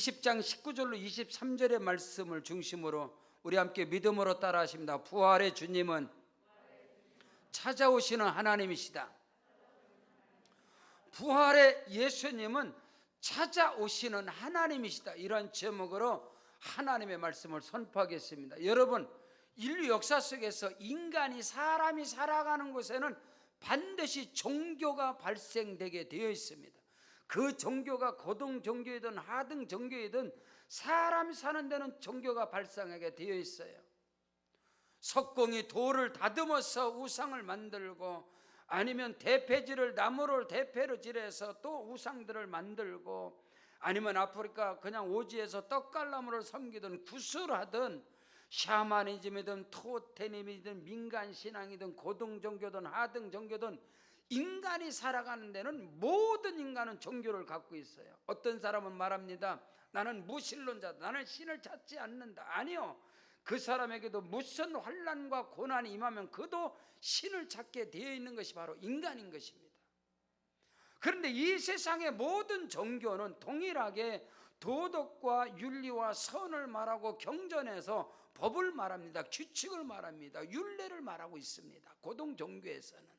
20장 19절로 23절의 말씀을 중심으로 우리 함께 믿음으로 따라하십니다. 부활의 주님은 찾아오시는 하나님이시다. 부활의 예수님은 찾아오시는 하나님이시다. 이런 제목으로 하나님의 말씀을 선포하겠습니다. 여러분, 인류 역사 속에서 인간이 사람이 살아가는 곳에는 반드시 종교가 발생되게 되어 있습니다. 그 종교가 고등 종교이든 하등 종교이든 사람이 사는 데는 종교가 발생하게 되어 있어요. 석공이 돌을 다듬어서 우상을 만들고, 아니면 대패질을 나무를 대패로 질해서 또 우상들을 만들고, 아니면 아프리카 그냥 오지에서 떡갈나무를 섬기든 구슬하든 샤머니즘이든 토테님이든 민간신앙이든 고등종교든 하등종교든 인간이 살아가는 데는 모든 인간은 종교를 갖고 있어요. 어떤 사람은 말합니다. 나는 무신론자다. 나는 신을 찾지 않는다. 아니요, 그 사람에게도 무슨 환난과 고난이 임하면 그도 신을 찾게 되어 있는 것이 바로 인간인 것입니다. 그런데 이 세상의 모든 종교는 동일하게 도덕과 윤리와 선을 말하고 경전에서 법을 말합니다. 규칙을 말합니다. 율례를 말하고 있습니다. 고등 종교에서는.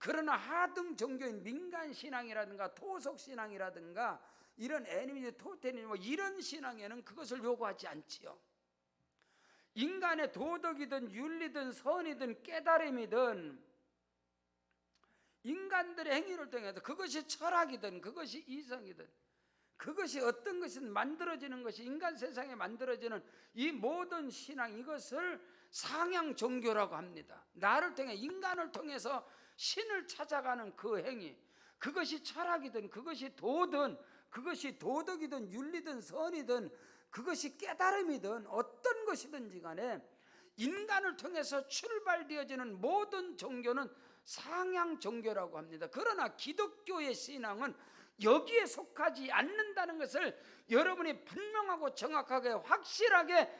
그러나 하등 종교인 민간신앙이라든가 토속신앙이라든가 이런 애니미즘, 토테니즘 이런 신앙에는 그것을 요구하지 않지요. 인간의 도덕이든 윤리든 선이든 깨달음이든 인간들의 행위를 통해서 그것이 철학이든 그것이 이성이든 그것이 어떤 것이든 만들어지는 것이 인간 세상에 만들어지는 이 모든 신앙, 이것을 상향 종교라고 합니다. 나를 통해, 인간을 통해서 신을 찾아가는 그 행위, 그것이 철학이든 그것이 도든 그것이 도덕이든 윤리든 선이든 그것이 깨달음이든 어떤 것이든지 간에 인간을 통해서 출발되어지는 모든 종교는 상향 종교라고 합니다. 그러나 기독교의 신앙은 여기에 속하지 않는다는 것을 여러분이 분명하고 정확하게 확실하게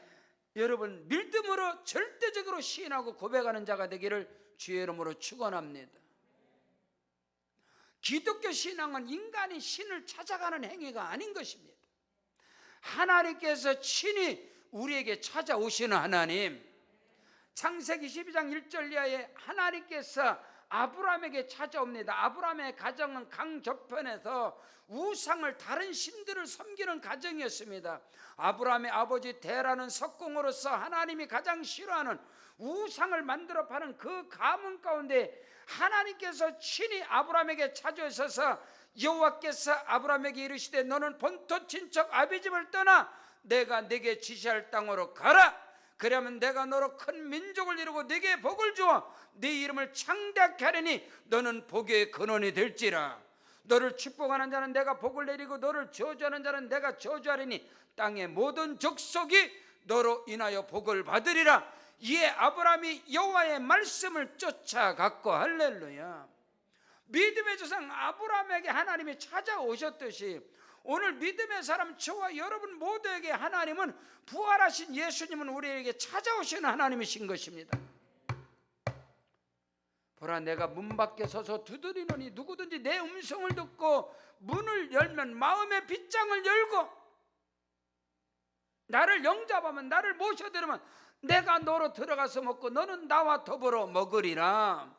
여러분 믿음으로 절대적으로 시인하고 고백하는 자가 되기를 주의 이름으로 축원합니다. 기독교 신앙은 인간이 신을 찾아가는 행위가 아닌 것입니다. 하나님께서 친히 우리에게 찾아오시는 하나님, 창세기 12장 1절 이하에 하나님께서 아브라함에게 찾아옵니다. 아브라함의 가정은 강 저편에서 우상을, 다른 신들을 섬기는 가정이었습니다. 아브라함의 아버지 데라는 석공으로서 하나님이 가장 싫어하는 우상을 만들어 파는 그 가문 가운데 하나님께서 친히 아브라함에게 찾아오셔서 여호와께서 아브라함에게 이르시되 너는 본토 친척 아비집을 떠나 내가 네게 지시할 땅으로 가라. 그러면 내가 너로 큰 민족을 이루고 네게 복을 주어 네 이름을 창대하게 하리니 너는 복의 근원이 될지라. 너를 축복하는 자는 내가 복을 내리고 너를 저주하는 자는 내가 저주하리니 땅의 모든 족속이 너로 인하여 복을 받으리라. 이에 아브라함이 여호와의 말씀을 쫓아갔고, 할렐루야. 믿음의 조상 아브라함에게 하나님이 찾아오셨듯이 오늘 믿음의 사람 저와 여러분 모두에게 하나님은, 부활하신 예수님은 우리에게 찾아오시는 하나님이신 것입니다. 보라, 내가 문 밖에 서서 두드리노니 누구든지 내 음성을 듣고 문을 열면 마음의 빗장을 열고 나를 영접하면, 나를 모셔들으면 내가 너로 들어가서 먹고 너는 나와 더불어 먹으리라.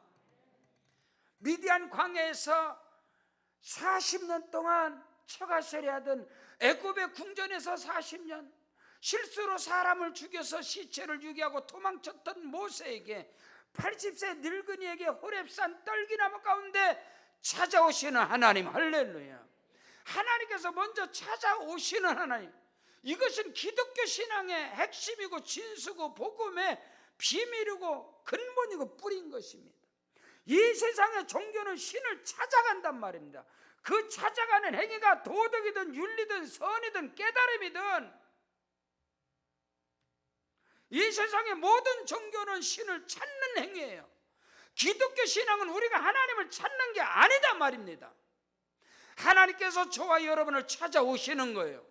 미디안 광야에서 40년 동안 처가살이하던, 애굽의 궁전에서 40년 실수로 사람을 죽여서 시체를 유기하고 도망쳤던 모세에게 80세 늙은이에게 호렙산 떨기나무 가운데 찾아오시는 하나님, 할렐루야. 하나님께서 먼저 찾아오시는 하나님, 이것은 기독교 신앙의 핵심이고 진수고 복음의 비밀이고 근본이고 뿌린 것입니다. 이 세상의 종교는 신을 찾아간단 말입니다. 그 찾아가는 행위가 도덕이든 윤리든 선이든 깨달음이든, 이 세상의 모든 종교는 신을 찾는 행위예요. 기독교 신앙은 우리가 하나님을 찾는 게 아니다 말입니다. 하나님께서 저와 여러분을 찾아오시는 거예요.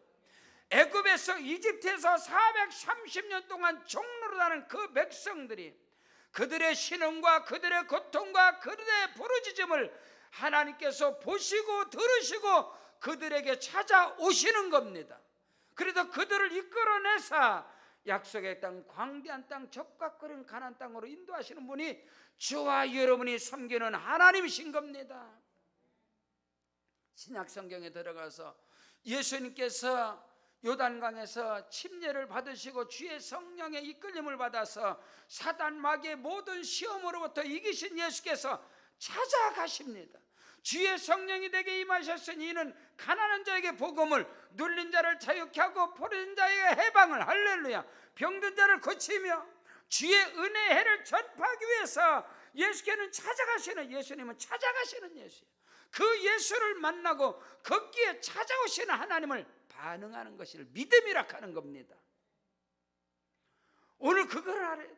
애굽에서, 이집트에서 430년 동안 종노릇하는 그 백성들이 그들의 신음과 그들의 고통과 그들의 부르짖음을 하나님께서 보시고 들으시고 그들에게 찾아오시는 겁니다. 그래서 그들을 이끌어내서 약속의 땅, 광대한 땅, 적각거리는 가나안 땅으로 인도하시는 분이 저와 여러분이 섬기는 하나님이신 겁니다. 신약 성경에 들어가서 예수님께서 요단강에서 침례를 받으시고 주의 성령의 이끌림을 받아서 사단 마귀의 모든 시험으로부터 이기신 예수께서 찾아가십니다. 주의 성령이 내게 임하셨으니 이는 가난한 자에게 복음을, 눌린 자를 자유케 하고 포로된 자에게 해방을, 할렐루야, 병든 자를 고치며 주의 은혜의 해를 전파하기 위해서 예수께는 찾아가시는, 예수님은 찾아가시는 예수예요. 그 예수를 만나고 걷기에 찾아오시는 하나님을 반응하는 것을 믿음이라 하는 겁니다. 오늘 그걸 알아야 돼요.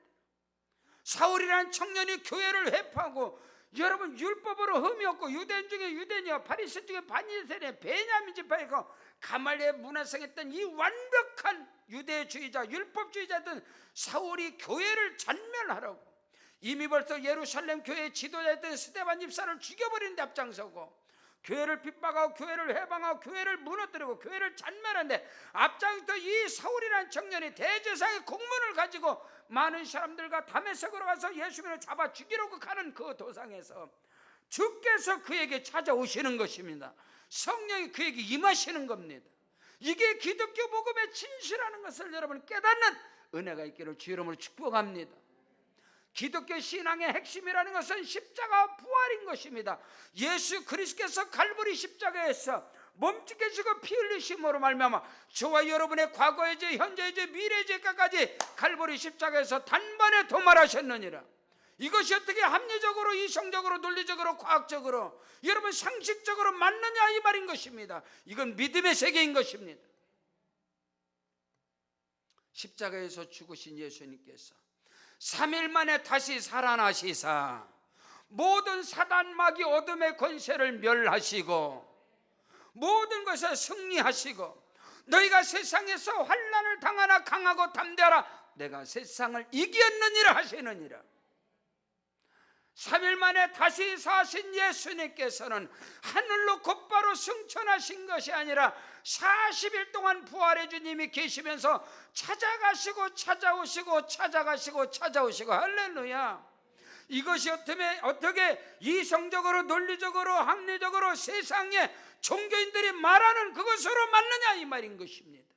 사울이라는 청년이 교회를 회파하고, 여러분, 율법으로 흠이 없고 유대인 중에 유대인이요 바리새인 중에 바리새인이요 베냐민 지파이고 가말리엘의 문화성했던 이 완벽한 유대주의자, 율법주의자든 사울이 교회를 전멸하라고 이미 벌써 예루살렘 교회의 지도자였던 스데반 집사를 죽여버리는 데 앞장서고, 교회를 핍박하고 교회를 해방하고 교회를 무너뜨리고 교회를 잔멸하는데 앞장서 이 사울이라는 청년이 대제사의 공문을 가지고 많은 사람들과 다메섹으로 가서 예수님을 잡아 죽이려고 가는 그 도상에서 주께서 그에게 찾아오시는 것입니다. 성령이 그에게 임하시는 겁니다. 이게 기독교 복음의 진실하는 것을 여러분 깨닫는 은혜가 있기를 주 이름으로 축복합니다. 기독교 신앙의 핵심이라는 것은 십자가와 부활인 것입니다. 예수 그리스도께서 갈보리 십자가에서 몸짓게지고 피 흘리심으로 말미암아 저와 여러분의 과거의 죄, 현재의 죄, 미래의 죄까지 갈보리 십자가에서 단번에 도말하셨느니라. 이것이 어떻게 합리적으로, 이성적으로, 논리적으로, 과학적으로, 여러분 상식적으로 맞느냐 이 말인 것입니다. 이건 믿음의 세계인 것입니다. 십자가에서 죽으신 예수님께서 3일 만에 다시 살아나시사 모든 사단 마귀 어둠의 권세를 멸하시고 모든 것에 승리하시고, 너희가 세상에서 환난을 당하나 강하고 담대하라, 내가 세상을 이겼느니라 하시느니라. 3일 만에 다시 사신 예수님께서는 하늘로 곧바로 승천하신 것이 아니라 40일 동안 부활의 주님이 계시면서 찾아가시고 찾아오시고 찾아가시고 찾아오시고, 할렐루야. 이것이 어떻게 이성적으로, 논리적으로, 합리적으로 세상의 종교인들이 말하는 그것으로 맞느냐 이 말인 것입니다.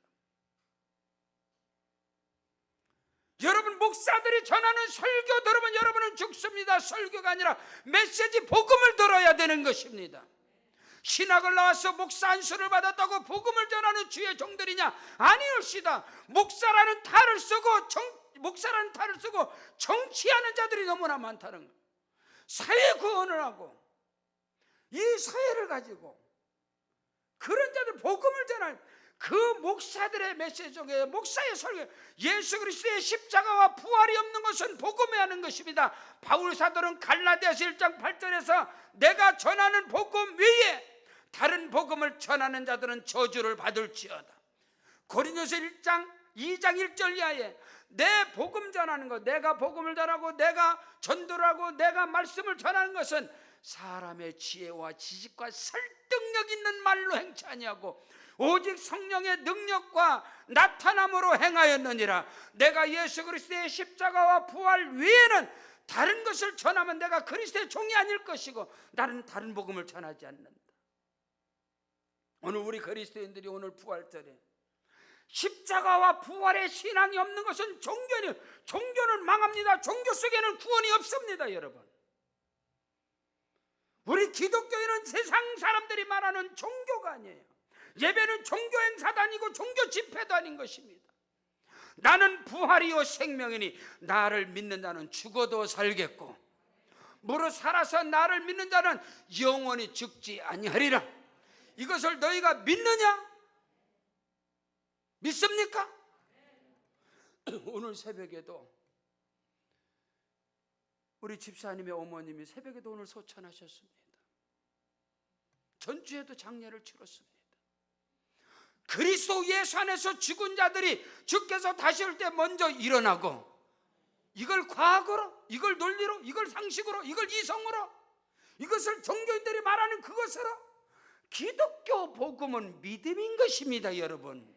여러분, 목사들이 전하는 설교 들으면 여러분은 죽습니다. 설교가 아니라 메시지, 복음을 들어야 되는 것입니다. 신학을 나와서 목사 안수를 받았다고 복음을 전하는 주의 종들이냐? 아니올시다. 목사라는 탈을 쓰고 정치하는 자들이 너무나 많다는 거예요. 사회 구원을 하고 이 사회를 가지고 그런 자들 복음을 전하는 그 목사들의 메시지 중에, 목사의 설교, 예수 그리스도의 십자가와 부활이 없는 것은 복음해야 하는 것입니다. 바울 사도는 갈라디아서 1장 8절에서 내가 전하는 복음 외에 다른 복음을 전하는 자들은 저주를 받을지어다. 고린도서 2장 1절 이하에 내 복음 전하는 것, 내가 복음을 전하고 내가 전도를 하고 내가 말씀을 전하는 것은 사람의 지혜와 지식과 설득력 있는 말로 행치 아니하고 오직 성령의 능력과 나타남으로 행하였느니라. 내가 예수 그리스도의 십자가와 부활 외에는 다른 것을 전하면 내가 그리스도의 종이 아닐 것이고 나는 다른 복음을 전하지 않는다. 오늘 우리 그리스도인들이 오늘 부활절에 십자가와 부활의 신앙이 없는 것은 종교는 망합니다. 종교 속에는 구원이 없습니다. 여러분, 우리 기독교인은 세상 사람들이 말하는 종교가 아니에요. 예배는 종교 행사도 아니고 종교 집회도 아닌 것입니다. 나는 부활이요 생명이니 나를 믿는 자는 죽어도 살겠고 무릇 살아서 나를 믿는 자는 영원히 죽지 아니하리라. 이것을 너희가 믿느냐? 믿습니까? 오늘 새벽에도 우리 집사님의 어머님이 새벽에도 오늘 소천하셨습니다. 전주에도 장례를 치렀습니다. 그리스도 예수 안에서 죽은 자들이 주께서 다시 올 때 먼저 일어나고, 이걸 과학으로, 이걸 논리로, 이걸 상식으로, 이걸 이성으로, 이것을 종교인들이 말하는 그것으로 기독교 복음은 믿음인 것입니다. 여러분,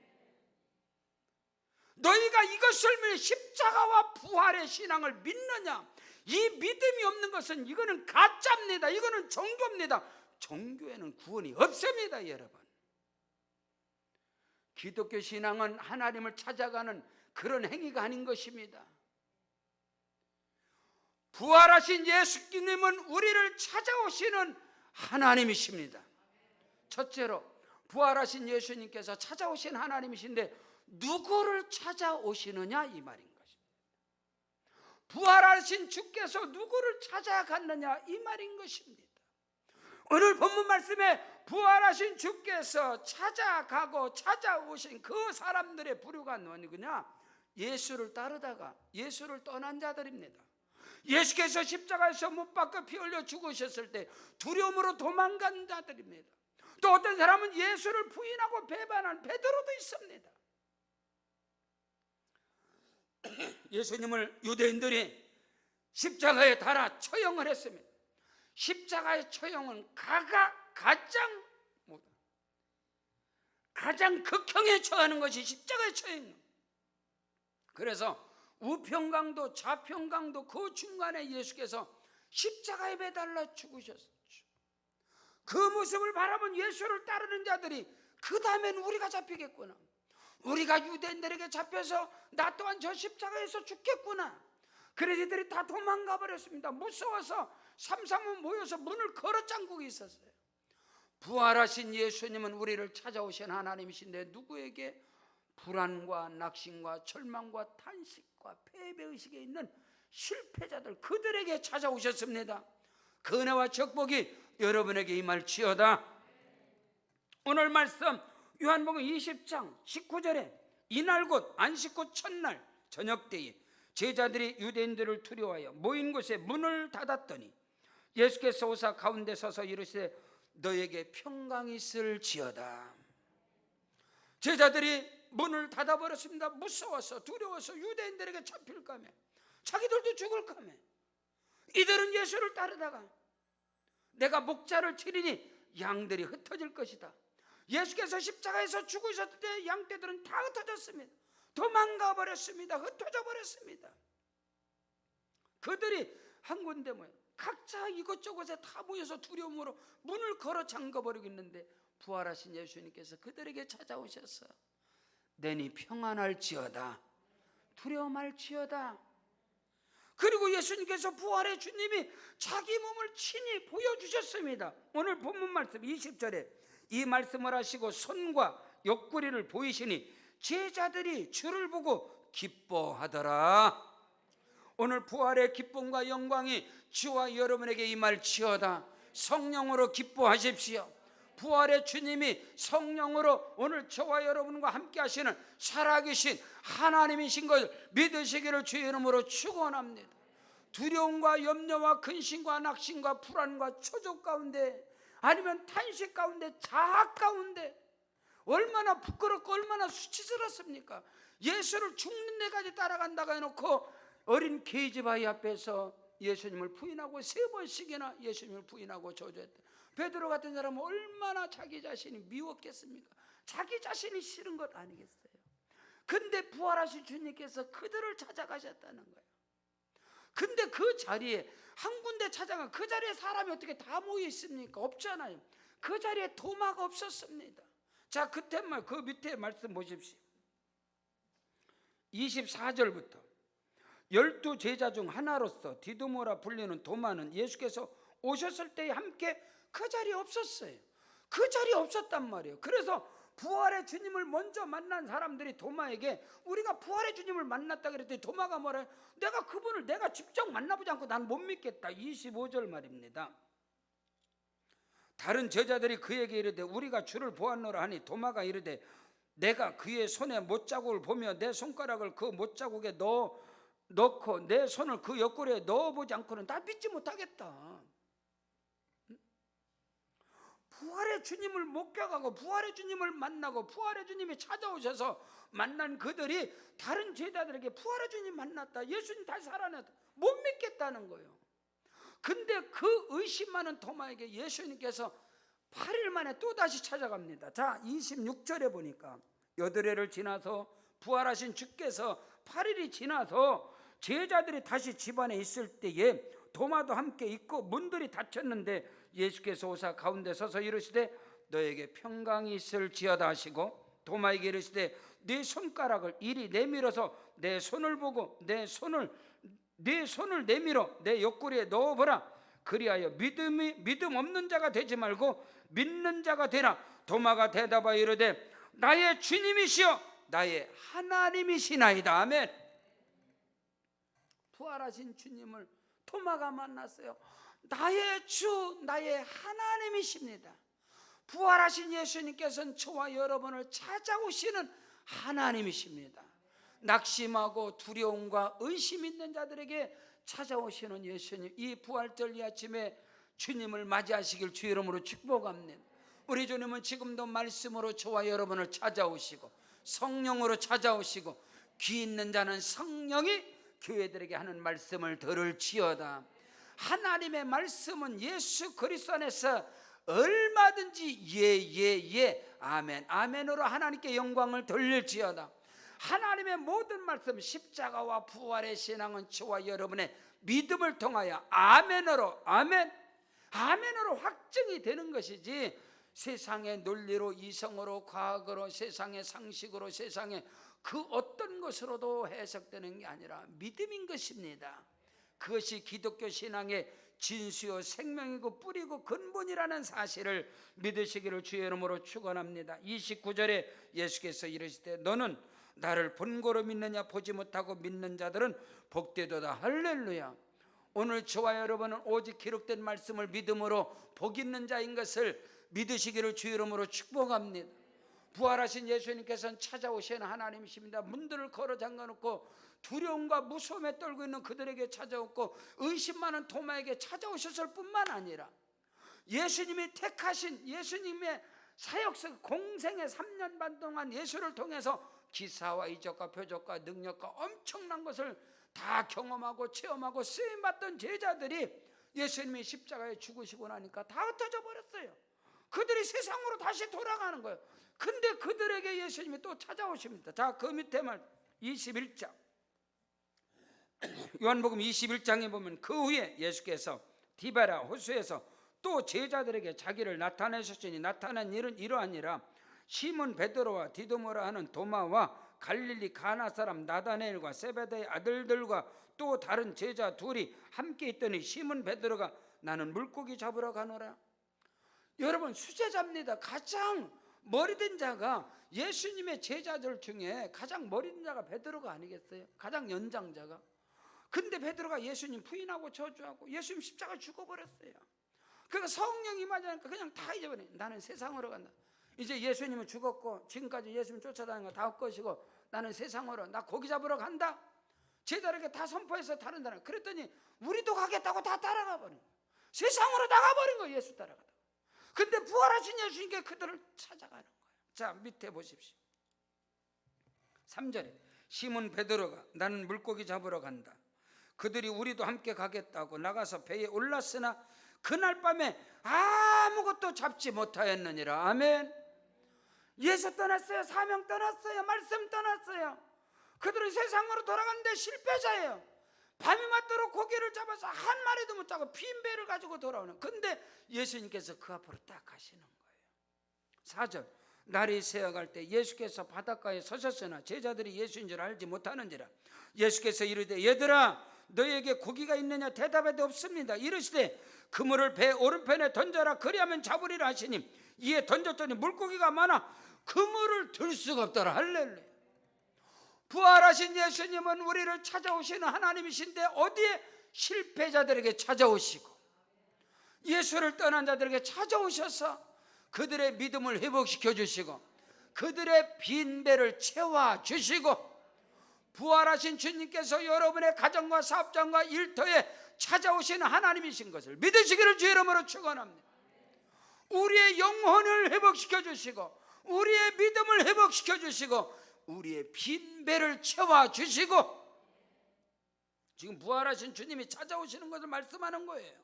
너희가 이것을 믿어 십자가와 부활의 신앙을 믿느냐? 이 믿음이 없는 것은 이거는 가짜입니다. 이거는 종교입니다. 종교에는 구원이 없습니다. 여러분, 기독교 신앙은 하나님을 찾아가는 그런 행위가 아닌 것입니다. 부활하신 예수님은 우리를 찾아오시는 하나님이십니다. 첫째로 부활하신 예수님께서 찾아오신 하나님이신데 누구를 찾아오시느냐 이 말인 것입니다. 부활하신 주께서 누구를 찾아갔느냐 이 말인 것입니다. 오늘 본문 말씀에 부활하신 주께서 찾아가고 찾아오신 그 사람들의 부류가 누구냐? 예수를 따르다가 예수를 떠난 자들입니다. 예수께서 십자가에서 못 박혀 피 흘려 죽으셨을 때 두려움으로 도망간 자들입니다. 또 어떤 사람은 예수를 부인하고 배반한 베드로도 있습니다. 예수님을 유대인들이 십자가에 달아 처형을 했습니다. 십자가의 처형은 가장 극형에 처하는 것이 십자가의 처형입니다. 그래서 우평강도 좌평강도 그 중간에 예수께서 십자가에 매달려 죽으셨죠. 그 모습을 바라본 예수를 따르는 자들이 그 다음엔 우리가 잡히겠구나, 우리가 유대인들에게 잡혀서 나 또한 저 십자가에서 죽겠구나. 그래서 이들이 다 도망가 버렸습니다. 무서워서 삼삼오오 모여서 문을 걸어 잠그고 있었어요. 부활하신 예수님은 우리를 찾아오신 하나님이신데 누구에게? 불안과 낙심과 절망과 탄식과 패배의식에 있는 실패자들, 그들에게 찾아오셨습니다. 그 은혜와 축복이 여러분에게 임할지어다. 오늘 말씀 요한복음 20장 19절에 이날 곧 안식 후 첫날 저녁때에 제자들이 유대인들을 두려워하여 모인 곳에 문을 닫았더니 예수께서 오사 가운데 서서 이르시되 너에게 평강이 있을지어다. 제자들이 문을 닫아버렸습니다. 무서워서 두려워서 유대인들에게 잡힐까며 자기들도 죽을까며. 이들은 예수를 따르다가 내가 목자를 치리니 양들이 흩어질 것이다. 예수께서 십자가에서 죽으셨을 때 양떼들은 다 흩어졌습니다. 도망가 버렸습니다. 흩어져 버렸습니다. 그들이 한 군데 모여 각자 이곳저곳에 다 모여서 두려움으로 문을 걸어 잠가버리고 있는데 부활하신 예수님께서 그들에게 찾아오셔서 내니 평안할지어다, 두려움할지어다. 그리고 예수님께서 부활의 주님이 자기 몸을 친히 보여주셨습니다. 오늘 본문 말씀 20절에 이 말씀을 하시고 손과 옆구리를 보이시니 제자들이 주를 보고 기뻐하더라. 오늘 부활의 기쁨과 영광이 주와 여러분에게 임할지어다. 성령으로 기뻐하십시오. 부활의 주님이 성령으로 오늘 저와 여러분과 함께 하시는 살아계신 하나님이신 것을 믿으시기를 주의 이름으로 축원합니다. 두려움과 염려와 근심과 낙심과 불안과 초조 가운데 아니면 탄식 가운데 자학 가운데 얼마나 부끄럽고 얼마나 수치스럽습니까? 예수를 죽는 데까지 따라간다고 해놓고 어린 계집아이 앞에서 예수님을 부인하고 3번씩이나 예수님을 부인하고 저주했다. 베드로 같은 사람은 얼마나 자기 자신이 미웠겠습니까? 자기 자신이 싫은 것 아니겠어요? 근데 부활하신 주님께서 그들을 찾아가셨다는 거예요. 근데 그 자리에 한 군데 찾아가 그 자리에 사람이 어떻게 다 모여 있습니까? 없잖아요. 그 자리에 도마가 없었습니다. 자, 그 밑에 말씀 보십시오. 24절부터 12제자 중 하나로서 디두모라 불리는 도마는 예수께서 오셨을 때에 함께 그 자리에 없었어요. 그 자리에 없었단 말이에요. 그래서 부활의 주님을 먼저 만난 사람들이 도마에게 우리가 부활의 주님을 만났다 그랬더니 도마가 뭐래요? 내가 그분을 내가 직접 만나보지 않고 난 못 믿겠다. 25절 말입니다. 다른 제자들이 그에게 이르되 우리가 주를 보았노라 하니 도마가 이르되 내가 그의 손에 못자국을 보며 내 손가락을 그 못자국에 넣고 내 손을 그 옆구리에 넣어보지 않고는 나 믿지 못하겠다. 부활의 주님을 목격하고 부활의 주님을 만나고 부활의 주님이 찾아오셔서 만난 그들이 다른 제자들에게 부활의 주님 만났다, 예수님 다시 살아났다, 못 믿겠다는 거예요. 근데 그 의심 많은 도마에게 예수님께서 8일 만에 또다시 찾아갑니다. 자, 26절에 보니까 여드레를 지나서 부활하신 주께서 8일이 지나서 제자들이 다시 집안에 있을 때에 도마도 함께 있고 문들이 닫혔는데 예수께서 오사 가운데 서서 이르시되 너에게 평강이 있을지어다 하시고 도마에게 이르시되 네 손가락을 이리 내밀어서 내 손을 보고 네 손을 내밀어 내 옆구리에 넣어보라. 그리하여 믿음 없는 자가 되지 말고 믿는 자가 되라. 도마가 대답하여 이르되 나의 주님이시여 나의 하나님이시나이다. 아멘. 부활하신 주님을 도마가 만났어요. 나의 주, 나의 하나님이십니다. 부활하신 예수님께서는 저와 여러분을 찾아오시는 하나님이십니다. 낙심하고 두려움과 의심 있는 자들에게 찾아오시는 예수님, 이 부활절 이 아침에 주님을 맞이하시길 주 이름으로 축복합니다. 우리 주님은 지금도 말씀으로 저와 여러분을 찾아오시고 성령으로 찾아오시고 귀 있는 자는 성령이 교회들에게 하는 말씀을 들을지어다. 하나님의 말씀은 예수 그리스도 안에서 얼마든지 예 아멘 아멘으로 하나님께 영광을 돌릴지어다. 하나님의 모든 말씀 십자가와 부활의 신앙은 저와 여러분의 믿음을 통하여 아멘으로 아멘으로 확증이 되는 것이지 세상의 논리로 이성으로 과학으로 세상의 상식으로 세상의 그 어떤 것으로도 해석되는 게 아니라 믿음인 것입니다. 그것이 기독교 신앙의 진수요 생명이고 뿌리고 근본이라는 사실을 믿으시기를 주의 이름으로 축원합니다. 29절에 예수께서 이르시되 너는 나를 본고로 믿느냐 보지 못하고 믿는 자들은 복되도다. 할렐루야. 오늘 저와 여러분은 오직 기록된 말씀을 믿음으로 복 있는 자인 것을 믿으시기를 주의 이름으로 축복합니다. 부활하신 예수님께서는 찾아오시는 하나님이십니다. 문들을 걸어 잠가놓고 두려움과 무서움에 떨고 있는 그들에게 찾아오고 의심 많은 도마에게 찾아오셨을 뿐만 아니라 예수님이 택하신 예수님의 사역성 공생의 3년 반 동안 예수를 통해서 기사와 이적과 표적과 능력과 엄청난 것을 다 경험하고 체험하고 쓰임받던 제자들이 예수님이 십자가에 죽으시고 나니까 다 흩어져 버렸어요. 그들이 세상으로 다시 돌아가는 거예요. 근데 그들에게 예수님이 또 찾아오십니다. 자, 그 밑에 말 21장 요한복음 21장에 보면 그 후에 예수께서 디베라 호수에서 또 제자들에게 자기를 나타내셨으니 나타난 일은 이러하니라. 시몬 베드로와 디도모라 하는 도마와 갈릴리 가나 사람 나다나엘과 세베대의 아들들과 또 다른 제자 둘이 함께 있더니 시몬 베드로가 나는 물고기 잡으러 가노라. 여러분 수제자입니다. 가장 머리된 자가 예수님의 제자들 중에 가장 머리된 자가 베드로가 아니겠어요? 가장 연장자가. 근데 베드로가 예수님 부인하고 저주하고 예수님 십자가 죽어버렸어요. 그러니까 성령이 임하자니까 그냥 다 잊어버려. 나는 세상으로 간다. 이제 예수님은 죽었고 지금까지 예수님 쫓아다니는 거 다 헛것이고 나는 세상으로 나 고기 잡으러 간다. 제자들에게 다 선포해서 다른다는. 그랬더니 우리도 가겠다고 다 따라가 버린 거예요. 세상으로 나가버린 거예요. 예수 따라가다. 근데 부활하신 예수님께 그들을 찾아가는 거예요. 자, 밑에 보십시오. 3절에 시몬 베드로가 나는 물고기 잡으러 간다. 그들이 우리도 함께 가겠다고 나가서 배에 올랐으나 그날 밤에 아무것도 잡지 못하였느니라. 아멘. 예수 떠났어요. 사명 떠났어요. 말씀 떠났어요. 그들은 세상으로 돌아갔는데 실패자예요. 밤이 맞도록 고기를 잡아서 한 마리도 못 잡고 빈 배를 가지고 돌아오는. 근데 예수님께서 그 앞으로 딱 가시는 거예요. 4절 날이 새어갈 때 예수께서 바닷가에 서셨으나 제자들이 예수인 줄 알지 못하는지라. 예수께서 이르되 얘들아 너희에게 고기가 있느냐 대답에도 없습니다. 이르시되 그물을 배 오른편에 던져라 그리하면 잡으리라 하시니 이에 던졌더니 물고기가 많아 그물을 들 수가 없더라. 할렐루야. 부활하신 예수님은 우리를 찾아오시는 하나님이신데 어디에 실패자들에게 찾아오시고 예수를 떠난 자들에게 찾아오셔서 그들의 믿음을 회복시켜 주시고 그들의 빈 배를 채워 주시고 부활하신 주님께서 여러분의 가정과 사업장과 일터에 찾아오시는 하나님이신 것을 믿으시기를 주 이름으로 축원합니다. 우리의 영혼을 회복시켜 주시고 우리의 믿음을 회복시켜 주시고 우리의 빈 배를 채워 주시고 지금 부활하신 주님이 찾아오시는 것을 말씀하는 거예요.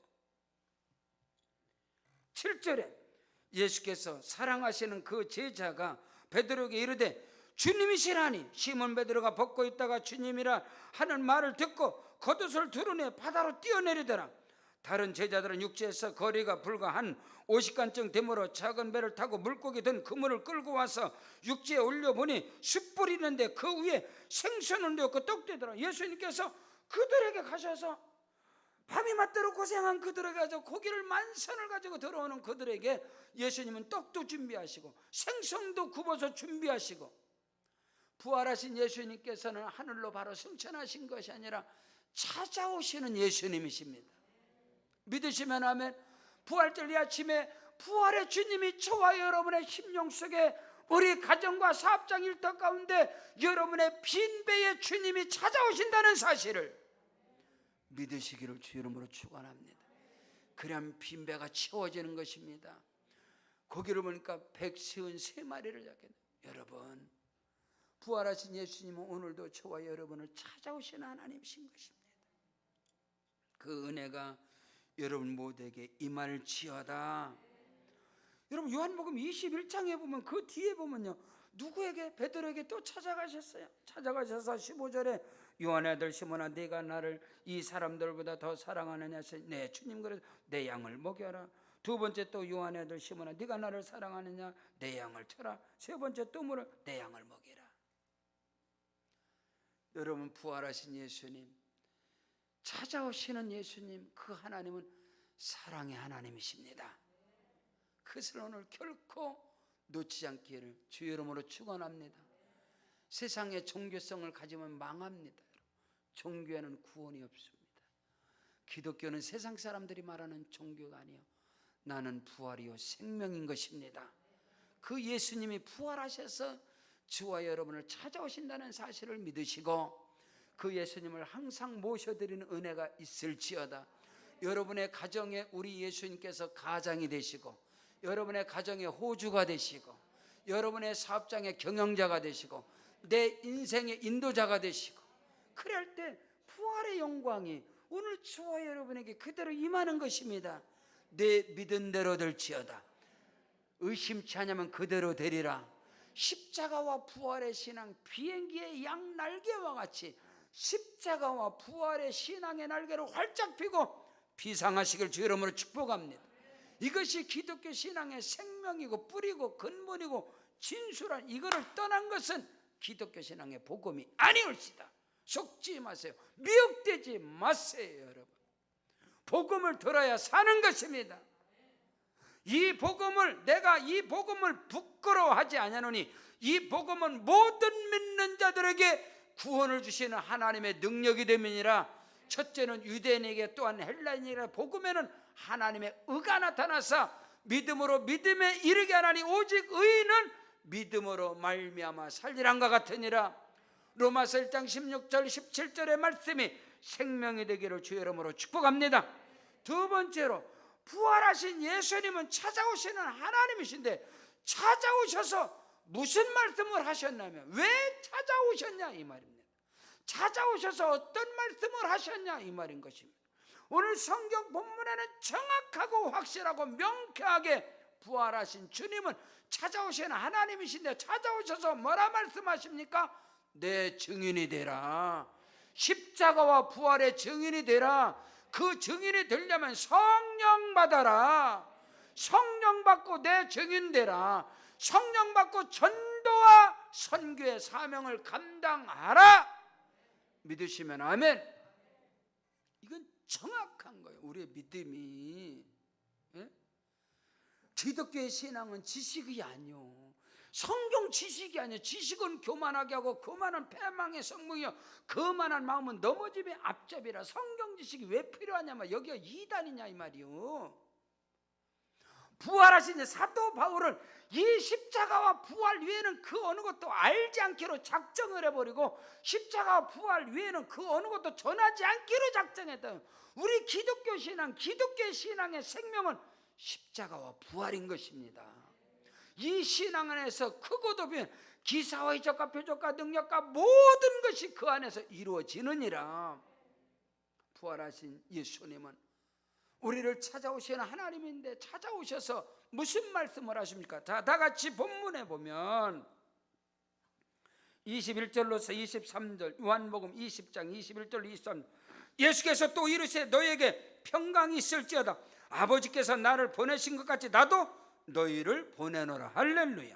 7절에 예수께서 사랑하시는 그 제자가 베드로에게 이르되 주님이시라니. 시몬 베드로가 벗고 있다가 주님이라 하는 말을 듣고 겉옷을 드러내 바다로 뛰어내리더라. 다른 제자들은 육지에서 거리가 불과 한 50간쯤 되므로 작은 배를 타고 물고기 든 그물을 끌고 와서 육지에 올려보니 숯불이 있는데 그 위에 생선은 되었고 떡되더라. 예수님께서 그들에게 가셔서 밤이 맞도록 고생한 그들에게 가서 고기를 만선을 가지고 들어오는 그들에게 예수님은 떡도 준비하시고 생선도 굽어서 준비하시고, 부활하신 예수님께서는 하늘로 바로 승천하신 것이 아니라 찾아오시는 예수님이십니다. 믿으시면 아멘. 부활절 이 아침에 부활의 주님이 저와 여러분의 심령 속에, 우리 가정과 사업장 일터 가운데 여러분의 빈배의 주님이 찾아오신다는 사실을 믿으시기를 주 이름으로 축원합니다. 그럼 빈배가 채워지는 것입니다. 고기를 보니까 153마리를 잡게. 여러분, 부활하신 예수님은 오늘도 저와 여러분을 찾아오시는 하나님이신 것입니다. 그 은혜가 여러분 모두에게 임할지어다. 여러분, 요한복음 21장에 보면 그 뒤에 보면요, 누구에게? 베드로에게 또 찾아가셨어요. 찾아가셔서 15절에 요한의 아들 시몬아, 네가 나를 이 사람들보다 더 사랑하느냐? 네 주님, 그래서 내 양을 먹여라. 두 번째 또 요한의 아들 시몬아, 네가 나를 사랑하느냐? 내 양을 쳐라. 세 번째 또 물어, 내 양을 먹이라. 여러분, 부활하신 예수님, 찾아오시는 예수님, 그 하나님은 사랑의 하나님이십니다. 그것을 오늘 결코 놓치지 않기를 주 이름으로 축원합니다. 세상의 종교성을 가지면 망합니다. 종교에는 구원이 없습니다. 기독교는 세상 사람들이 말하는 종교가 아니요, 나는 부활이요 생명인 것입니다. 그 예수님이 부활하셔서 주와 여러분을 찾아오신다는 사실을 믿으시고 그 예수님을 항상 모셔드리는 은혜가 있을지어다. 여러분의 가정에 우리 예수님께서 가장이 되시고, 여러분의 가정의 호주가 되시고, 여러분의 사업장의 경영자가 되시고, 내 인생의 인도자가 되시고, 그럴 때 부활의 영광이 오늘 저와 여러분에게 그대로 임하는 것입니다. 내 믿은 대로 될지어다. 의심치 않으면 그대로 되리라. 십자가와 부활의 신앙, 비행기의 양 날개와 같이 십자가와 부활의 신앙의 날개를 활짝 펴고 비상하시길 주 이름으로 축복합니다. 이것이 기독교 신앙의 생명이고 뿌리고 근본이고 진수란, 이거를 떠난 것은 기독교 신앙의 복음이 아니올시다. 속지 마세요. 미혹되지 마세요. 여러분, 복음을 들어야 사는 것입니다. 이 복음을, 내가 이 복음을 부끄러워하지 아니하노니 이 복음은 모든 믿는 자들에게 구원을 주시는 하나님의 능력이 됨이니라. 첫째는 유대인에게, 또한 헬라인에게 복음에는 하나님의 의가 나타나서 믿음으로 믿음에 이르게 하나니 오직 의인은 믿음으로 말미암아 살리란과 같으니라. 로마서 1장 16절 17절의 말씀이 생명이 되기를 주 이름으로 축복합니다. 두 번째로, 부활하신 예수님은 찾아오시는 하나님이신데 찾아오셔서 무슨 말씀을 하셨냐면, 왜 찾아오셨냐 이 말입니다. 찾아오셔서 어떤 말씀을 하셨냐 이 말인 것입니다. 오늘 성경 본문에는 정확하고 확실하고 명쾌하게 부활하신 주님은 찾아오시는 하나님이신데 찾아오셔서 뭐라 말씀하십니까? 내 증인이 되라. 십자가와 부활의 증인이 되라. 그 증인이 되려면 성령 받아라. 성령 받고 내 증인 되라. 성령 받고 전도와 선교의 사명을 감당하라. 믿으시면 아멘. 이건 정확한 거예요. 우리의 믿음이. 예? 기독교의 신앙은 지식이 아니요, 성경 지식이 아니에요. 지식은 교만하게 하고 교만은 패망의 성공이요, 거만한 마음은 넘어짐의 앞잡이라. 성경 지식이 왜 필요하냐면 여기가 이단이냐 이 말이요. 부활하신 사도 바울은 이 십자가와 부활 외에는 그 어느 것도 알지 않기로 작정을 해버리고 십자가와 부활 외에는 그 어느 것도 전하지 않기로 작정했다. 우리 기독교 신앙, 기독교의 신앙의 생명은 십자가와 부활인 것입니다. 이 신앙 안에서 크고도 빈 기사와 이적과 표적과 능력과 모든 것이 그 안에서 이루어지느니라. 부활하신 예수님은 우리를 찾아오시는 하나님인데 찾아오셔서 무슨 말씀을 하십니까? 다 같이 본문에 보면 21절로서 23절, 요한복음 20장 21절로 23절, 예수께서 또 이르시되 너희에게 평강이 있을지어다. 아버지께서 나를 보내신 것 같이 나도 너희를 보내노라. 할렐루야.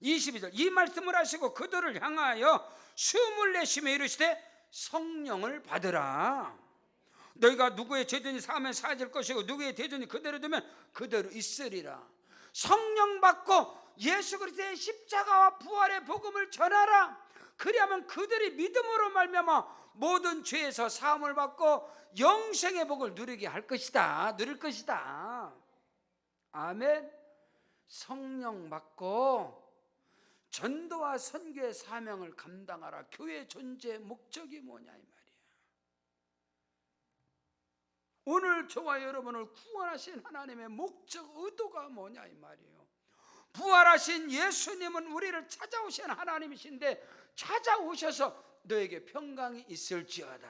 22절, 이 말씀을 하시고 그들을 향하여 숨을 내쉬며 이르시되 성령을 받으라. 너희가 누구의 죄든지 사하면 사해질 것이고 누구의 죄든지 그대로 두면 그대로 있으리라. 성령 받고 예수 그리스도의 십자가와 부활의 복음을 전하라. 그리하면 그들이 믿음으로 말미암아 모든 죄에서 사함을 받고 영생의 복을 누리게 할 것이다. 누릴 것이다. 아멘. 성령 받고 전도와 선교의 사명을 감당하라. 교회 존재의 목적이 뭐냐 이 말이야. 오늘 저와 여러분을 구원하신 하나님의 목적, 의도가 뭐냐 이 말이에요. 부활하신 예수님은 우리를 찾아오신 하나님이신데 찾아오셔서 너에게 평강이 있을지어다.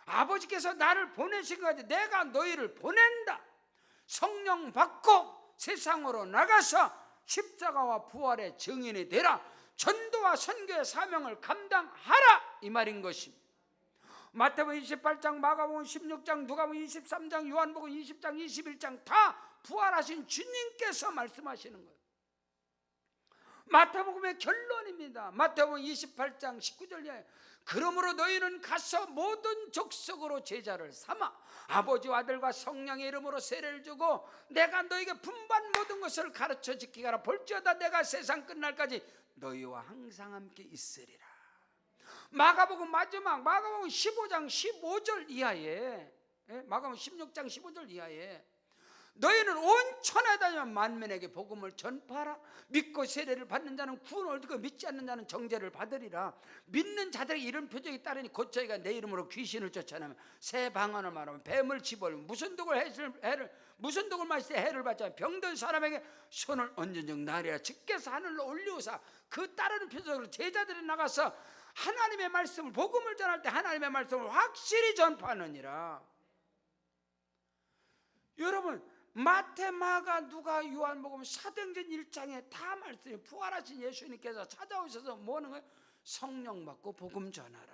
아버지께서 나를 보내신 것 같아 내가 너희를 보낸다. 성령 받고 세상으로 나가서 십자가와 부활의 증인이 되라. 전도와 선교의 사명을 감당하라 이 말인 것입니다. 마태복음 28장, 마가복음 16장, 누가복음 23장, 요한복음 20장, 21장 다 부활하신 주님께서 말씀하시는 거예요. 마태복음의 결론입니다. 마태복음 28장 19절 이하에 그러므로 너희는 가서 모든 족속으로 제자를 삼아 아버지와 아들과 성령의 이름으로 세례를 주고 내가 너희에게 분반 모든 것을 가르쳐 지키게 하라. 볼지어다 내가 세상 끝날까지 너희와 항상 함께 있으리라. 마가복음 마지막 마가복음 15장 15절 이하에, 마가복음 16장 15절 이하에 너희는 온 천하에 다니며 만민에게 복음을 전파하라. 믿고 세례를 받는 자는 구원을 얻고 믿지 않는 자는 정죄를 받으리라. 믿는 자들의 이런 표적이 따르니 곧 저희가 내 이름으로 귀신을 쫓아내면 새 방언을 말하면 뱀을 집어올리면 무슨 독을 마실 때 해를 받지 않으면 병든 사람에게 손을 얹은 즉 나리라. 주께서 하늘로 올리우사 그 따르는 표적으로 제자들이 나가서 하나님의 말씀을 복음을 전할 때 하나님의 말씀을 확실히 전파하느니라. 여러분 마태, 마가, 누가, 요한복음, 사도행전 1장에 다 말씀이 부활하신 예수님께서 찾아오셔서 뭐 하는 거예요? 성령 받고 복음 전하라.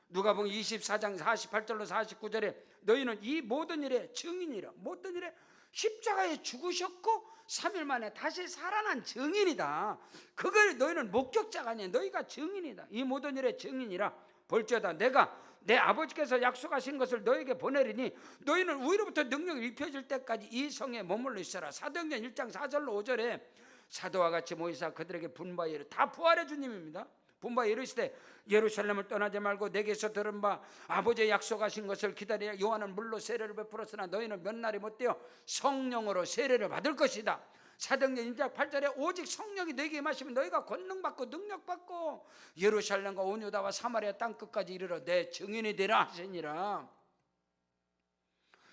누가복음 24장 48절로 49절에 너희는 이 모든 일의 증인이라. 모든 일에 십자가에 죽으셨고 3일 만에 다시 살아난 증인이다. 그걸 너희는 목격자가 아니야. 너희가 증인이다. 이 모든 일의 증인이라. 볼지어다 내가 내 아버지께서 약속하신 것을 너에게 보내리니 너희는 위로부터 능력이 입혀질 때까지 이 성에 머물러 있어라. 사도행전 1장 4절로 5절에 사도와 같이 모이사 그들에게 분바에 이르 다 부활의 주님입니다. 분바에 이르시되 예루살렘을 떠나지 말고 내게서 들은 바 아버지의 약속하신 것을 기다리라. 요한은 물로 세례를 베풀었으나 너희는 몇 날이 못되어 성령으로 세례를 받을 것이다. 사도행전 1장 8절에 오직 성령이 너희에게 임하시면 너희가 권능받고 능력받고 예루살렘과 온 유다와 사마리아 땅끝까지 이르러 내 증인이 되라 하시니라.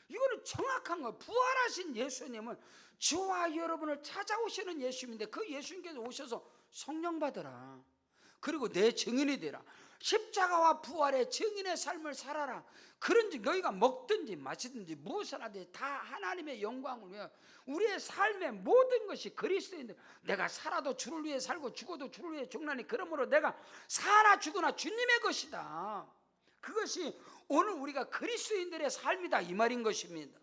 이거는 정확한 거예요. 부활하신 예수님은 저와 여러분을 찾아오시는 예수님인데 그 예수님께서 오셔서 성령 받으라. 그리고 내 증인이 되라. 십자가와 부활의 증인의 삶을 살아라. 그런즉 너희가 먹든지 마시든지 무엇을 하든지 다 하나님의 영광을 위하여 우리의 삶의 모든 것이 그리스도인들. 내가 살아도 주를 위해 살고 죽어도 주를 위해 죽나니 그러므로 내가 살아 죽으나 주님의 것이다. 그것이 오늘 우리가 그리스도인들의 삶이다 이 말인 것입니다.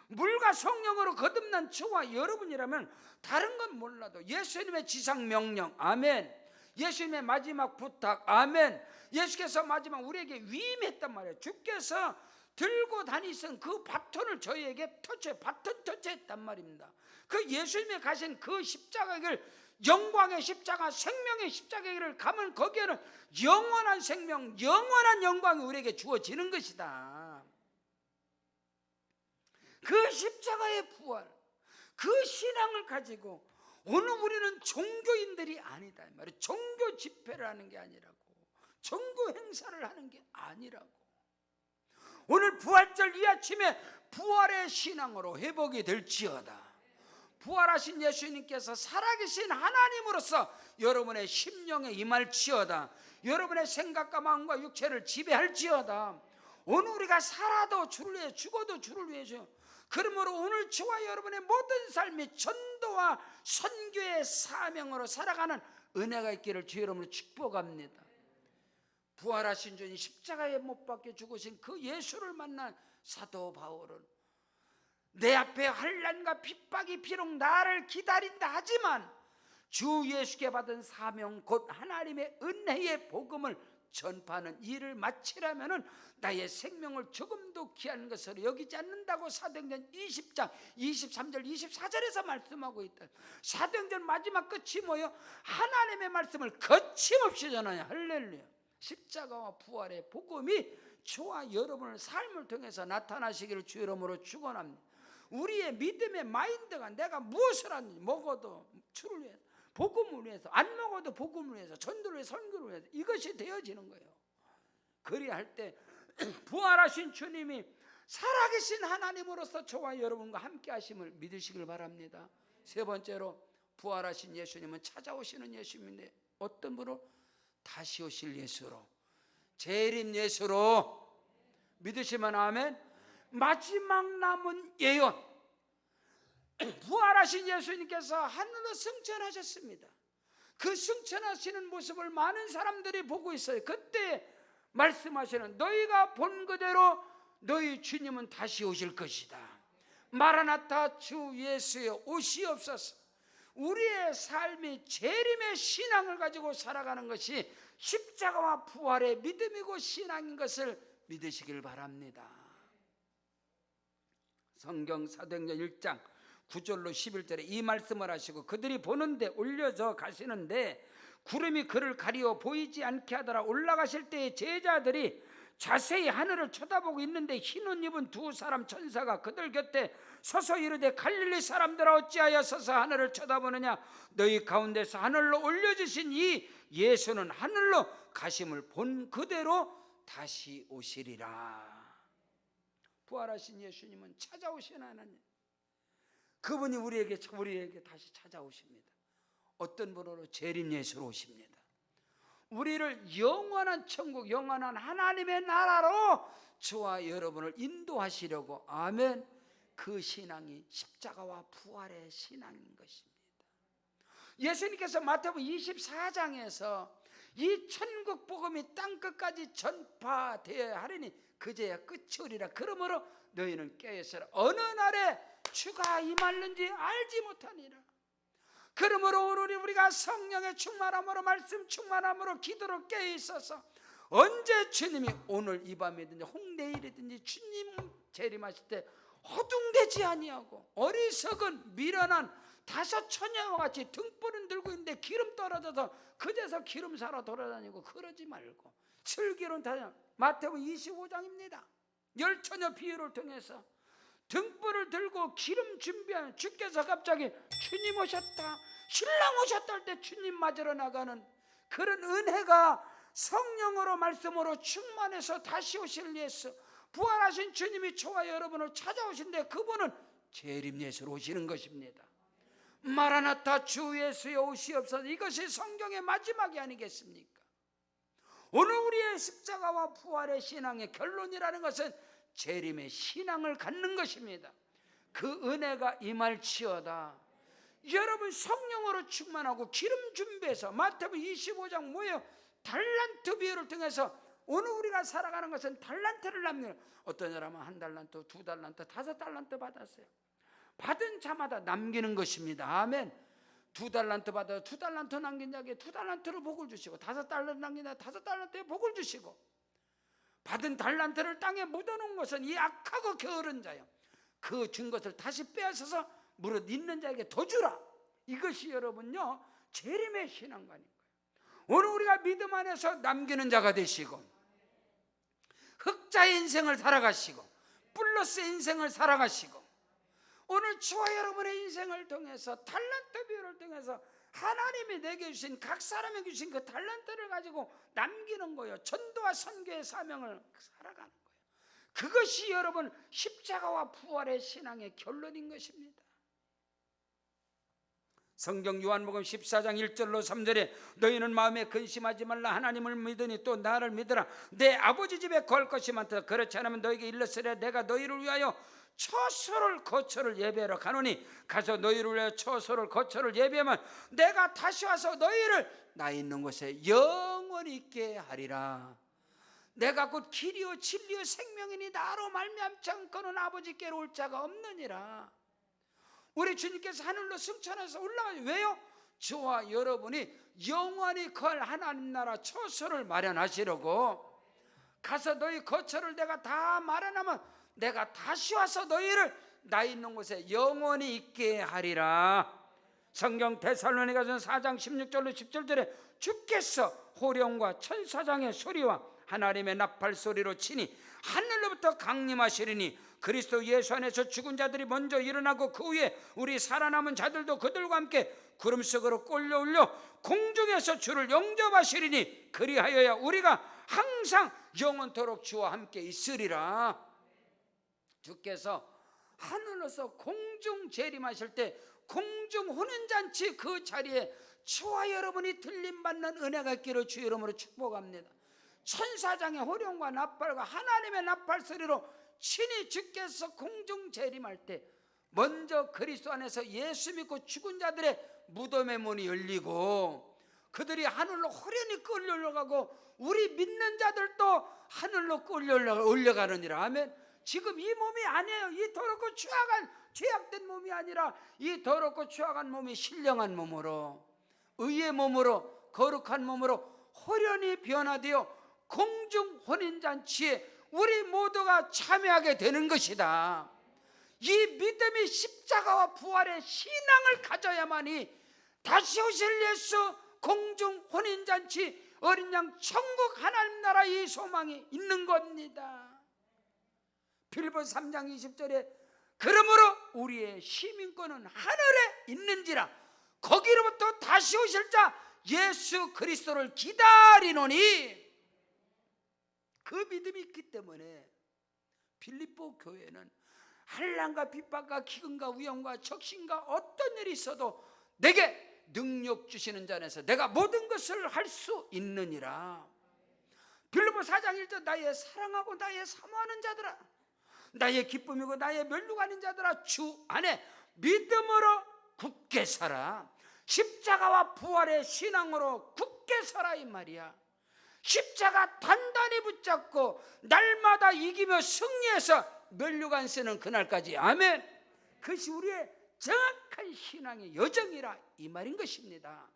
물과 성령으로 거듭난 저와 여러분이라면 다른 건 몰라도 예수님의 지상 명령 아멘, 예수님의 마지막 부탁 아멘, 예수께서 마지막 우리에게 위임했단 말이에요. 주께서 들고 다니신 그 바톤을 저희에게 바톤 터치했단 말입니다. 그 예수님이 가신 그 십자가의 길, 영광의 십자가, 생명의 십자가의 길을 가면 거기에는 영원한 생명, 영원한 영광이 우리에게 주어지는 것이다. 그 십자가의 부활, 그 신앙을 가지고 오늘 우리는 종교인들이 아니다 이 말이에요. 종교 집회를 하는 게 아니라고, 종교 행사를 하는 게 아니라고. 오늘 부활절 이 아침에 부활의 신앙으로 회복이 될지어다. 부활하신 예수님께서 살아계신 하나님으로서 여러분의 심령에 임할지어다. 여러분의 생각과 마음과 육체를 지배할지어다. 오늘 우리가 살아도 주를 위해, 죽어도 주를 위해서요. 그러므로 오늘 저와 여러분의 모든 삶이 전도와 선교의 사명으로 살아가는 은혜가 있기를 주 여러분을 축복합니다. 부활하신 주님, 십자가에 못 박혀 죽으신 그 예수를 만난 사도 바울은 내 앞에 환난과 핍박이 비록 나를 기다린다 하지만 주 예수께 받은 사명 곧 하나님의 은혜의 복음을 전파하는 일을 마치려면 나의 생명을 조금도 귀한 것으로 여기지 않는다고 사도행전 20장 23절 24절에서 말씀하고 있다. 사도행전 마지막 끝이 뭐예요? 하나님의 말씀을 거침없이 전하냐. 할렐루야. 십자가와 부활의 복음이 저와 여러분의 삶을 통해서 나타나시기를 주 이름으로 축원합니다. 우리의 믿음의 마인드가 내가 무엇을 하는지, 먹어도 주를 위해서, 복음을 위해서, 안 먹어도 복음을 위해서, 전도를 위해서, 선교를 위해서, 이것이 되어지는 거예요. 그리할 때 부활하신 주님이 살아계신 하나님으로서 저와 여러분과 함께 하심을 믿으시길 바랍니다. 세 번째로 부활하신 예수님은 찾아오시는 예수님인데 어떤 분으로? 다시 오실 예수로, 재림 예수로 믿으시면 아멘. 마지막 남은 예언, 부활하신 예수님께서 하늘로 승천하셨습니다. 그 승천하시는 모습을 많은 사람들이 보고 있어요. 그때 말씀하시는 너희가 본 그대로 너희 주님은 다시 오실 것이다. 마라나타 주 예수여 오시옵소서. 우리의 삶이 재림의 신앙을 가지고 살아가는 것이 십자가와 부활의 믿음이고 신앙인 것을 믿으시길 바랍니다. 성경 사도행전 1장 9절로 11절에 이 말씀을 하시고 그들이 보는데 올려져 가시는데 구름이 그를 가리워 보이지 않게 하더라. 올라가실 때에 제자들이 자세히 하늘을 쳐다보고 있는데 흰 옷 입은 두 사람 천사가 그들 곁에 서서 이르되 갈릴리 사람들아 어찌하여 서서 하늘을 쳐다보느냐. 너희 가운데서 하늘로 올려주신 이 예수는 하늘로 가심을 본 그대로 다시 오시리라. 부활하신 예수님은 찾아오신 하나님, 그분이 우리에게 다시 찾아오십니다. 어떤 분으로? 재림 예수로 오십니다. 우리를 영원한 천국, 영원한 하나님의 나라로 저와 여러분을 인도하시려고, 아멘, 그 신앙이 십자가와 부활의 신앙인 것입니다. 예수님께서 마태복음 24장에서 이 천국 복음이 땅끝까지 전파되어야 하리니 그제야 끝이 오리라. 그러므로 너희는 깨어있으라. 어느 날에 주가 임하는지 알지 못하니라. 그러므로 오늘 우리가 성령의 충만함으로, 말씀 충만함으로, 기도로 깨어있어서 언제 주님이 오늘 이 밤이든지 혹 내일이든지 주님 재림하실 때 허둥대지 아니하고 어리석은 미련한 다섯 처녀와 같이 등불은 들고 있는데 기름 떨어져서 그제서 기름 사러 돌아다니고 그러지 말고 슬기로운 다녀. 마태복음 25장입니다. 열 처녀 비유를 통해서 등불을 들고 기름 준비하는, 주께서 갑자기 주님 오셨다, 신랑 오셨다 할 때 주님 맞으러 나가는 그런 은혜가 성령으로 말씀으로 충만해서 다시 오실 예수, 부활하신 주님이 저와 여러분을 찾아오신데 그분은 재림 예수로 오시는 것입니다. 마라나타 주 예수여 오시옵소서. 이것이 성경의 마지막이 아니겠습니까? 오늘 우리의 십자가와 부활의 신앙의 결론이라는 것은 재림의 신앙을 갖는 것입니다. 그 은혜가 임할지어다. 여러분 성령으로 충만하고 기름 준비해서, 마태복음 25장 뭐예요? 달란트 비유를 통해서 오늘 우리가 살아가는 것은 달란트를 남기는, 어떤 사람은 한 달란트, 두 달란트, 다섯 달란트 받았어요. 받은 자마다 남기는 것입니다. 아멘. 두 달란트 받아 두 달란트 남긴 자에게 두 달란트를 복을 주시고, 다섯 달란트 남긴 자에게 다섯 달란트의 복을 주시고, 받은 달란트를 땅에 묻어놓은 것은 이 악하고 게으른 자요, 그 준 것을 다시 빼앗아서 무릇 있는 자에게 더 주라. 이것이 여러분요 재림의 신앙관인 거예요. 오늘 우리가 믿음 안에서 남기는 자가 되시고 흑자의 인생을 살아가시고 플러스의 인생을 살아가시고, 오늘 저와 여러분의 인생을 통해서 달란트 비유를 통해서 하나님이 내게 주신, 각 사람에게 주신 그 달란트를 가지고 남기는 거예요. 전도와 선교의 사명을 살아가는 거예요. 그것이 여러분 십자가와 부활의 신앙의 결론인 것입니다. 성경 요한복음 14장 1절로 3절에 너희는 마음에 근심하지 말라. 하나님을 믿으니 또 나를 믿으라. 내 아버지 집에 거할 것이 많다. 그렇지 않으면 너에게 일렀으랴. 내가 너희를 위하여 처소를 거처를 예배하러 가노니 가서 너희를 위하여 처소를 거처를 예배하면 내가 다시 와서 너희를 나 있는 곳에 영원히 있게 하리라. 내가 곧 길이요 진리요 생명이니 나로 말미암지 않고는 아버지께로 올 자가 없느니라. 우리 주님께서 하늘로 승천해서 올라가죠. 왜요? 저와 여러분이 영원히 거할 하나님 나라 처소를 마련하시려고. 가서 너희 거처를 내가 다 마련하면 내가 다시 와서 너희를 나 있는 곳에 영원히 있게 하리라. 성경 데살로니가전 4장 16절로 17절에 주께서 호령과 천사장의 소리와 하나님의 나팔 소리로 치니 하늘로부터 강림하시리니 그리스도 예수 안에서 죽은 자들이 먼저 일어나고 그 후에 우리 살아남은 자들도 그들과 함께 구름 속으로 끌려올려 공중에서 주를 영접하시리니 그리하여야 우리가 항상 영원토록 주와 함께 있으리라. 주께서 하늘로서 공중 재림하실 때 공중 혼인잔치 그 자리에 저와 여러분이 들림받는 은혜가 있기를 주 이름으로 축복합니다. 천사장의 호령과 나팔과 하나님의 나팔 소리로 친히 주께서 공중 재림할 때 먼저 그리스도 안에서 예수 믿고 죽은 자들의 무덤의 문이 열리고 그들이 하늘로 호련히 끌려 올라가고 우리 믿는 자들도 하늘로 끌려 올라가느니라. 아멘. 지금 이 몸이 아니에요. 이 더럽고 추악한 죄악된 몸이 아니라 이 더럽고 추악한 몸이 신령한 몸으로 의의 몸으로 거룩한 몸으로 호련히 변화되어 공중 혼인잔치에 우리 모두가 참여하게 되는 것이다. 이 믿음이 십자가와 부활의 신앙을 가져야만이 다시 오실 예수 공중 혼인잔치 어린 양 천국 하나님 나라 이 소망이 있는 겁니다. 빌립보서 3장 20절에 그러므로 우리의 시민권은 하늘에 있는지라 거기로부터 다시 오실 자 예수 그리스도를 기다리노니. 그 믿음이 있기 때문에 빌립보 교회는 한란과 핍박과 기근과 위험과 적신과 어떤 일이 있어도 내게 능력 주시는 자 안에서 내가 모든 것을 할 수 있느니라. 빌립보 4장 1절 나의 사랑하고 나의 사모하는 자들아 나의 기쁨이고 나의 멸류가 아닌 자들아 주 안에 믿음으로 굳게 살아. 십자가와 부활의 신앙으로 굳게 살아 이 말이야. 십자가 단단히 붙잡고 날마다 이기며 승리해서 멸류관 쓰는 그날까지. 아멘. 그것이 우리의 정확한 신앙의 여정이라 이 말인 것입니다.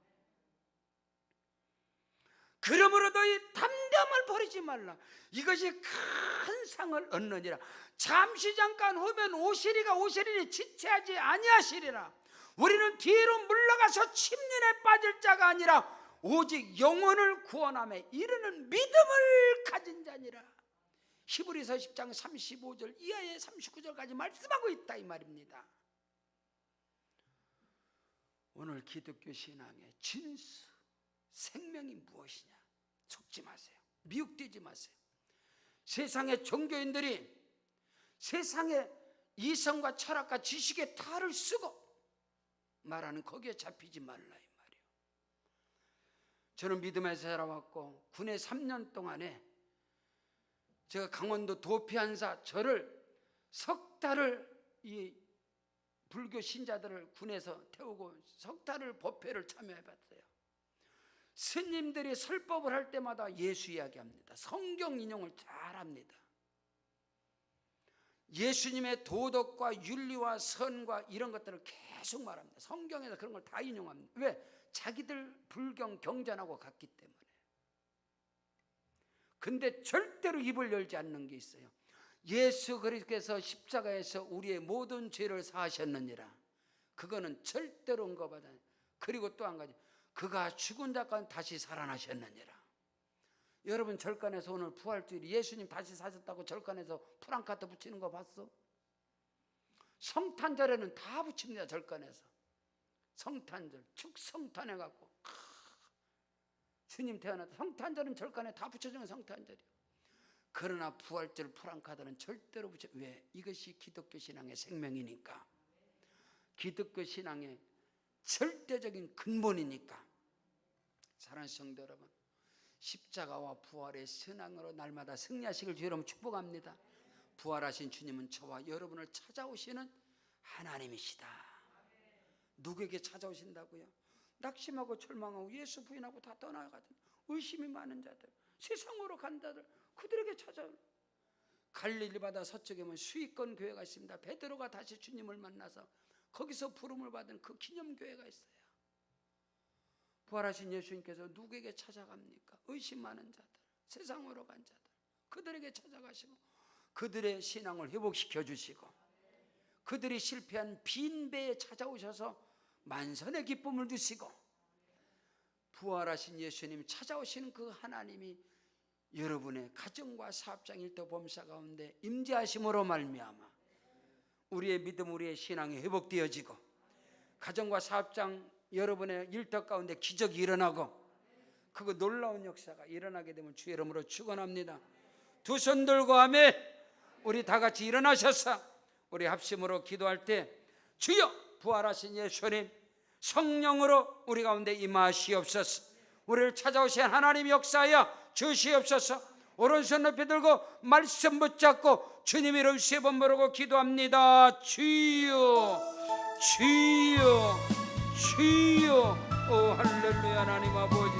그러므로 너희 담대함을 버리지 말라. 이것이 큰 상을 얻느니라. 잠시 잠깐 후면 오시리니 지체하지 아니하시리라. 우리는 뒤로 물러가서 침륜에 빠질 자가 아니라 오직 영혼을 구원함에 이르는 믿음을 가진 자니라. 히브리서 10장 35절 이하의 39절까지 말씀하고 있다 이 말입니다. 오늘 기독교 신앙의 진수 생명이 무엇이냐? 속지 마세요. 미혹되지 마세요. 세상의 종교인들이 세상의 이성과 철학과 지식의 탈을 쓰고 말하는 거기에 잡히지 말라 이 말이에요. 저는 믿음에서 살아왔고 군에 3년 동안에 제가 강원도 도피한사 저를 석 달을 이 불교 신자들을 군에서 태우고 석 달을 법회를 참여해봤어요. 스님들이 설법을 할 때마다 예수 이야기합니다. 성경 인용을 잘합니다. 예수님의 도덕과 윤리와 선과 이런 것들을 계속 말합니다. 성경에서 그런 걸 다 인용합니다. 왜? 자기들 불경 경전하고 같기 때문에. 근데 절대로 입을 열지 않는 게 있어요. 예수 그리스도께서 십자가에서 우리의 모든 죄를 사하셨느니라. 그거는 절대로 언급하잖아요. 그리고 또 한 가지, 그가 죽은 자가 다시 살아나셨느니라. 여러분 절간에서 오늘 부활주일 예수님 다시 사셨다고 절간에서 프랑카드 붙이는 거 봤어? 성탄절에는 다 붙입니다. 절간에서 성탄절 축성탄해갖고 주님 태어났다. 성탄절은 절간에 다 붙여주는 성탄절이에요. 그러나 부활절 프랑카드는 절대로 붙여. 왜? 이것이 기독교 신앙의 생명이니까. 기독교 신앙의 절대적인 근본이니까. 사랑하는 성도 여러분, 십자가와 부활의 신앙으로 날마다 승리하시길 주 여러분 축복합니다. 부활하신 주님은 저와 여러분을 찾아오시는 하나님이시다. 누구에게 찾아오신다고요? 낙심하고 절망하고 예수 부인하고 다 떠나가던 의심이 많은 자들, 세상으로 간 자들, 그들에게 찾아올. 갈릴리 바다 서쪽에 보면 수익권 교회가 있습니다. 베드로가 다시 주님을 만나서 거기서 부름을 받은 그 기념교회가 있어요. 부활하신 예수님께서 누구에게 찾아갑니까? 의심 많은 자들, 세상으로 간 자들, 그들에게 찾아가시고 그들의 신앙을 회복시켜 주시고 그들이 실패한 빈 배에 찾아오셔서 만선의 기쁨을 주시고 부활하신 예수님 찾아오시는 그 하나님이 여러분의 가정과 사업장 일터 범사 가운데 임재하심으로 말미암아 우리의 믿음, 우리의 신앙이 회복되어지고 가정과 사업장 여러분의 일터 가운데 기적이 일어나고 그거 놀라운 역사가 일어나게 되면 주의 이름으로 축원합니다. 두 손 들고 아멘. 우리 다 같이 일어나셔서 우리 합심으로 기도할 때 주여 부활하신 예수님 성령으로 우리 가운데 임하시옵소서. 우리를 찾아오신 하나님 역사하여 주시옵소서. 오른손 높이 들고 말씀 붙잡고 주님 이름 3번 부르고 기도합니다. 주여 주여 주여. 오 할렐루야. 하나님 아버지